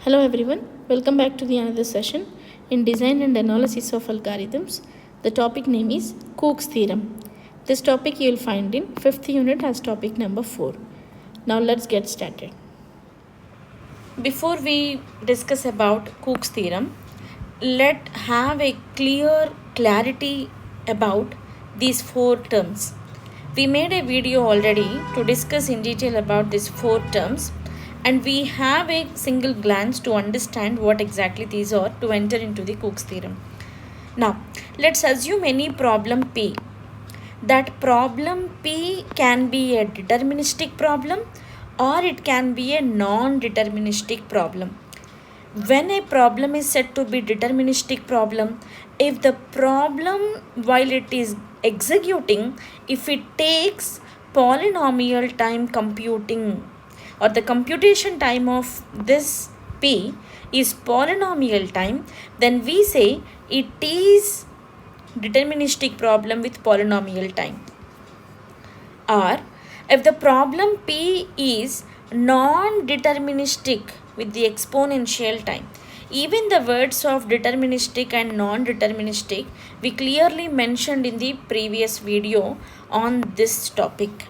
Hello everyone, welcome back to the another session in Design and Analysis of Algorithms. The topic name is Cook's Theorem. This topic you will find in 5th unit as topic number 4. Now let's get started. Before we discuss about Cook's Theorem, let's have a clarity about these 4 terms. We made a video already to discuss in detail about these 4 terms, and we have a single glance to understand what exactly these are to enter into the Cook's theorem. Now, let's assume any problem P. That problem P can be a deterministic problem or it can be a non-deterministic problem. When a problem is said to be deterministic problem, if the problem while it is executing, if it takes polynomial time computing, or the computation time of this P is polynomial time, then we say it is deterministic problem with polynomial time. Or if the problem P is non-deterministic with the exponential time. Even the words of deterministic and non-deterministic we clearly mentioned in the previous video on this topic.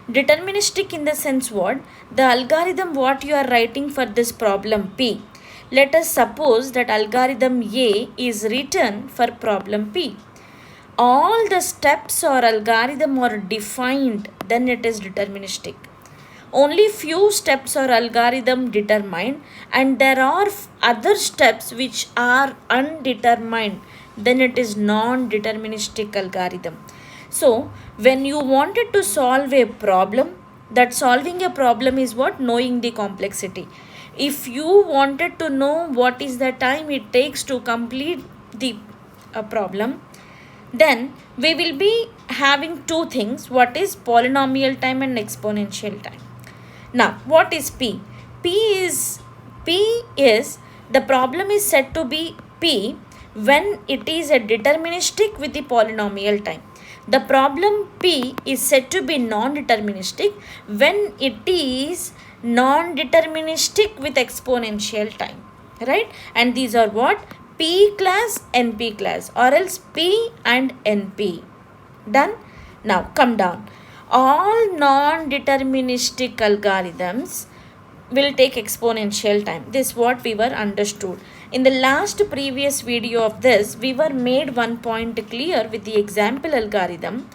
Deterministic in the sense what? The algorithm what you are writing for this problem P. Let us suppose that algorithm A is written for problem P. All the steps or algorithm are defined, then it is deterministic. Only few steps or algorithm determined and there are other steps which are undetermined, then it is non-deterministic algorithm. So, when you wanted to solve a problem, that solving a problem is what? Knowing the complexity. If you wanted to know what is the time it takes to complete the problem, then we will be having two things. What is polynomial time and exponential time? Now, what is P? P is the problem is said to be P when it is a deterministic with the polynomial time. The problem P is said to be non-deterministic when it is non-deterministic with exponential time, right? And these are what? P class, NP class, or else P and NP. Done? Now come down. All non-deterministic algorithms will take exponential time. This is what we were understood. In the last previous video of this, we were made one point clear with the example algorithm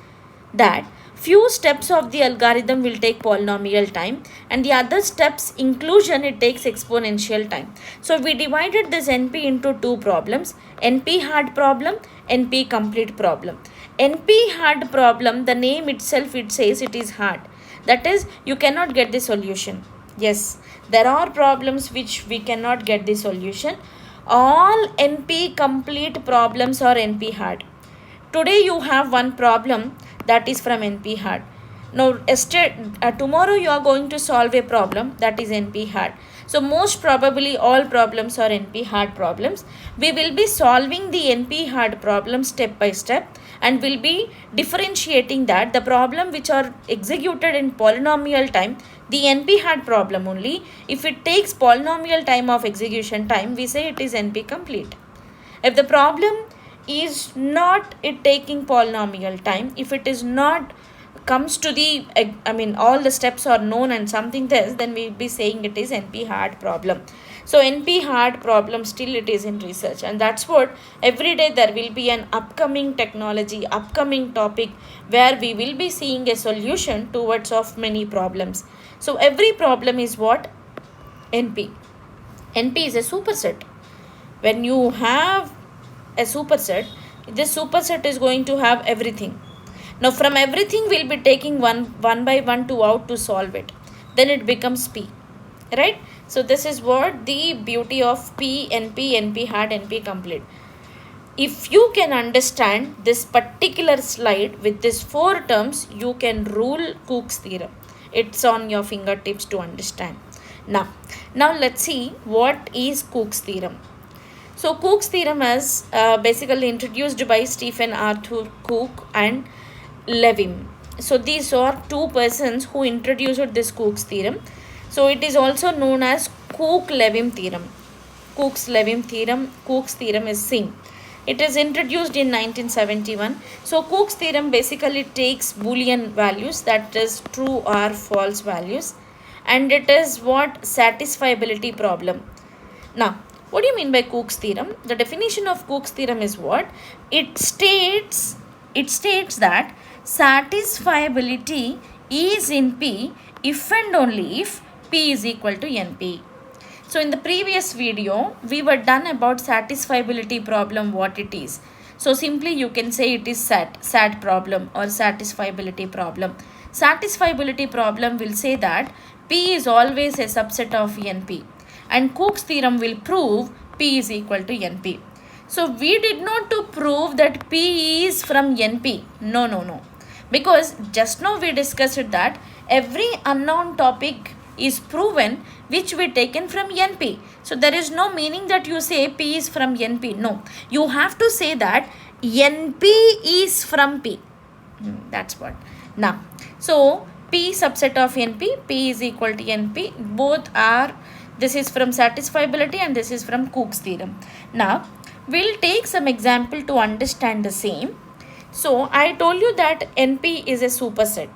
that few steps of the algorithm will take polynomial time and the other steps inclusion it takes exponential time. So we divided this NP into two problems, NP hard problem, NP complete problem. NP hard problem, the name itself it says it is hard. That is, you cannot get the solution. Yes, there are problems which we cannot get the solution. All NP complete problems are NP hard. Today you have one problem that is from NP hard. Now tomorrow you are going to solve a problem that is NP hard. So most probably all problems are NP hard problems. We will be solving the NP hard problem step by step and will be differentiating that the problem which are executed in polynomial time, the NP hard problem only, if it takes polynomial time of execution time, we say it is NP complete. If the problem is not it taking polynomial time, if it is not comes to the, all the steps are known and something else, then we will be saying it is NP hard problem. So NP hard problem still it is in research, and that's what every day there will be an upcoming technology, upcoming topic where we will be seeing a solution towards of many problems. So every problem is what? NP. NP is a superset. When you have a superset, this superset is going to have everything. Now from everything we'll be taking one by one to out to solve it. Then it becomes P, right? So this is what the beauty of P, NP, NP hard, NP complete. If you can understand this particular slide with these 4 terms, you can rule Cook's theorem. It's on your fingertips to understand. Now let's see what is Cook's theorem. So Cook's theorem is basically introduced by Stephen Arthur Cook and Levin. So these are two persons who introduced this Cook's theorem. So it is also known as Cook-Levin theorem. Cook's-Levin theorem. Cook's theorem is same. It is introduced in 1971. So Cook's theorem basically takes Boolean values, that is true or false values, and it is what satisfiability problem. Now, what do you mean by Cook's theorem? The definition of Cook's theorem is what? It states that satisfiability is in P if and only if P is equal to NP. So in the previous video, we were done about satisfiability problem, what it is. So simply you can say it is SAT problem or satisfiability problem. Satisfiability problem will say that P is always a subset of NP, and Cook's theorem will prove P is equal to NP. So we did not to prove that P is from NP. No. Because just now we discussed that every unknown topic is proven which we taken from NP. So there is no meaning that you say P is from NP. No. You have to say that NP is from P. That's what. Now, so P subset of NP, P is equal to NP. Both are, this is from satisfiability and this is from Cook's theorem. Now, we'll take some example to understand the same. So, I told you that NP is a superset.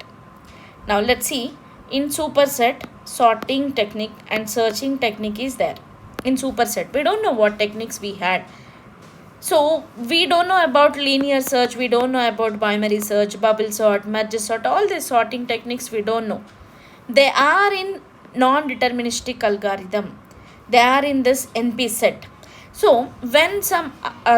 Now, let's see. In superset, sorting technique and searching technique is there. In superset, we don't know what techniques we had. So, we don't know about linear search, we don't know about binary search, bubble sort, merge sort, all these sorting techniques we don't know. They are in non-deterministic algorithm. They are in this NP set. So, when some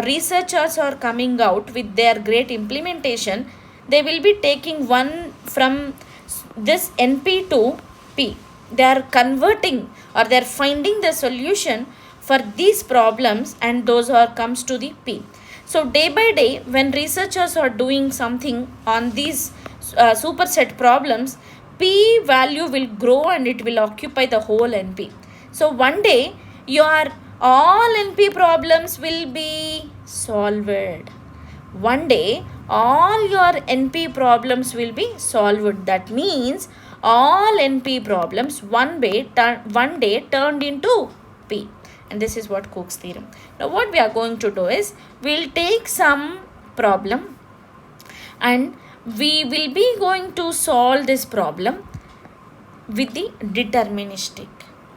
researchers are coming out with their great implementation, they will be taking one from this NP to P. They are converting or they are finding the solution for these problems, and those are comes to the P. So day by day, when researchers are doing something on these superset problems, P value will grow and it will occupy the whole NP. So one day your all NP problems will be solved. One day all your NP problems will be solved. That means all NP problems one day turned into P. And this is what Cook's theorem. Now what we are going to do is, we'll take some problem and we will be going to solve this problem with the deterministic.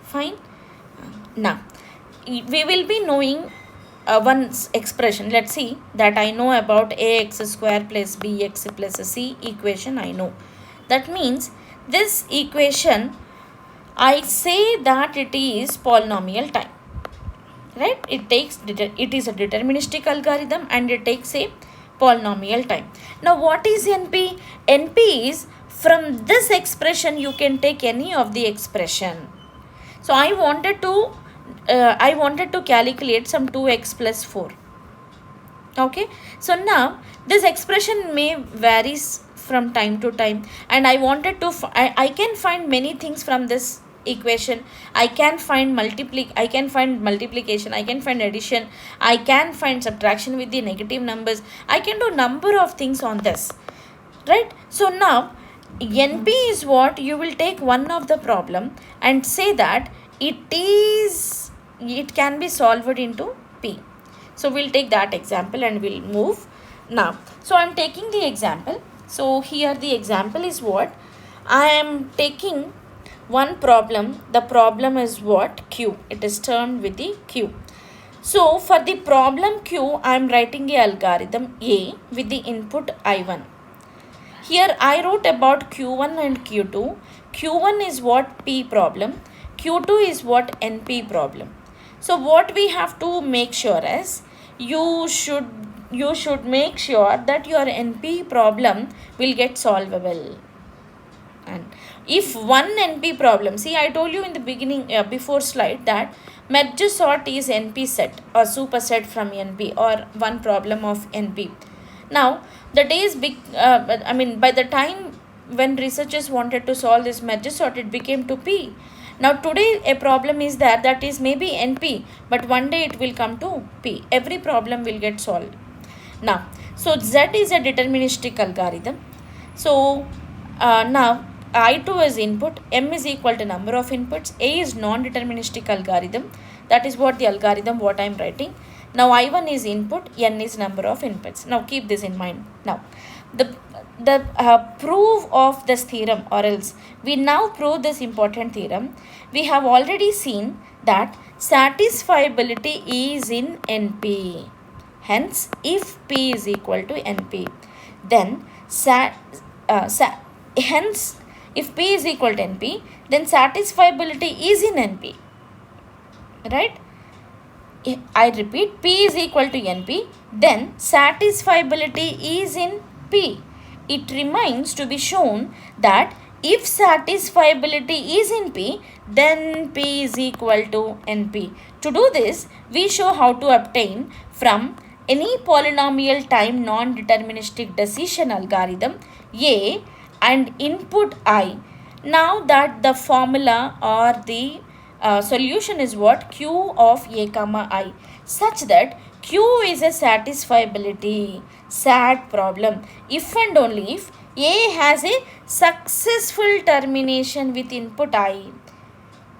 Fine. Now we will be knowing one expression. Let's see that I know about ax square plus bx plus c equation. I know. That means this equation, I say that it is polynomial time. Right? It is a deterministic algorithm and it takes a polynomial time. Now what is NP? NP is from this expression you can take any of the expression. So I wanted to calculate some 2x plus 4. Okay. So now this expression may varies from time to time, and I wanted to I can find many things from this equation. I can find multiplication, I can find addition, I can find subtraction with the negative numbers, I can do number of things on this, right? So now NP is what? You will take one of the problem and say that it can be solved into P. So we'll take that example and we'll move now. So I'm taking the example. So here the example is what? I am taking one problem. The problem is what? Q. It is termed with the Q. So for the problem Q, I am writing a algorithm A with the input I1. Here I wrote about Q1 and Q2. Q1 is what? P problem. Q2 is what? NP problem. So what we have to make sure is, you should make sure that your NP problem will get solvable. And if one NP problem, see I told you in the beginning before slide that merge sort is NP set or superset from NP or one problem of NP. Now the day is big, by the time when researchers wanted to solve this merge sort, it became to P. Now today a problem is there that is maybe NP, but one day it will come to P. Every problem will get solved. Now, so Z is a deterministic algorithm. So now I2 is input, M is equal to number of inputs, A is non-deterministic algorithm. That is what the algorithm what I am writing. Now I1 is input, N is number of inputs. Now keep this in mind. Now the proof of this theorem, or else we now prove this important theorem. We have already seen that satisfiability is in NP. Hence, if P is equal to NP, then hence if P is equal to NP, then satisfiability is in NP. Right? I repeat, P is equal to NP, then satisfiability is in P. It remains to be shown that if satisfiability is in P, then P is equal to NP. To do this, we show how to obtain from any polynomial time non-deterministic decision algorithm A and input I. Now that the formula or the solution is what? Q of A comma I, such that Q is a satisfiability SAT problem if and only if A has a successful termination with input I.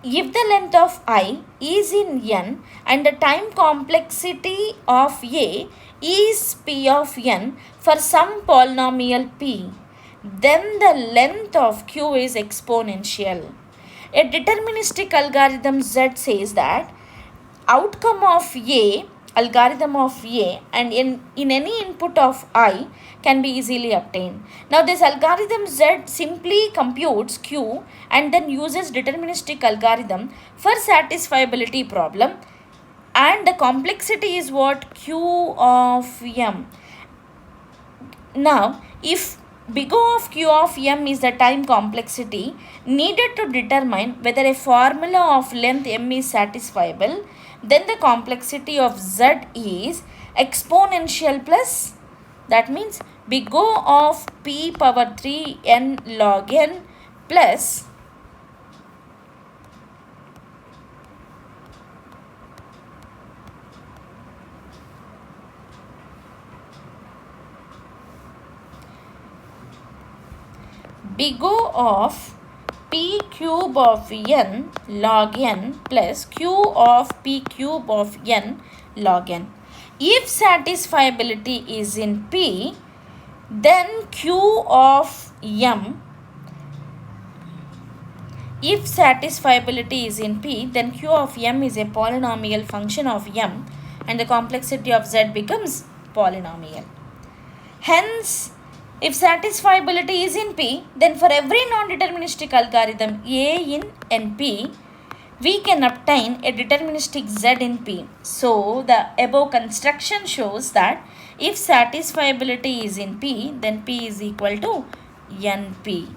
If the length of I is in N and the time complexity of A is P of N for some polynomial P, then the length of Q is exponential. A deterministic algorithm Z says that outcome of A, algorithm of A, and in any input of I can be easily obtained. Now this algorithm Z simply computes Q and then uses deterministic algorithm for satisfiability problem, and the complexity is what? Q of M. Now if big O of Q of M is the time complexity needed to determine whether a formula of length M is satisfiable, then the complexity of Z is exponential plus, that means big O of P power 3 N log N plus big O of P cube of N log N plus Q of P cube of N log N. If satisfiability is in P, then Q of M. If satisfiability is in P, then Q of M is a polynomial function of M and the complexity of Z becomes polynomial. Hence, if satisfiability is in P, then for every non-deterministic algorithm A in NP, we can obtain a deterministic Z in P. So, the above construction shows that if satisfiability is in P, then P is equal to NP.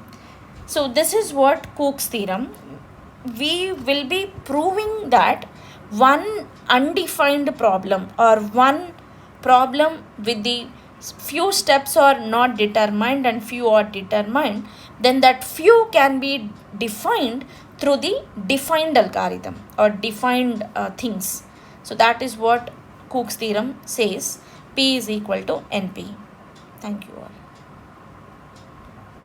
So, this is what Cook's theorem. We will be proving that one undefined problem or one problem with the few steps are not determined and few are determined, then that few can be defined through the defined algorithm or defined things. So that is what Cook's theorem says. P is equal to NP. Thank you all.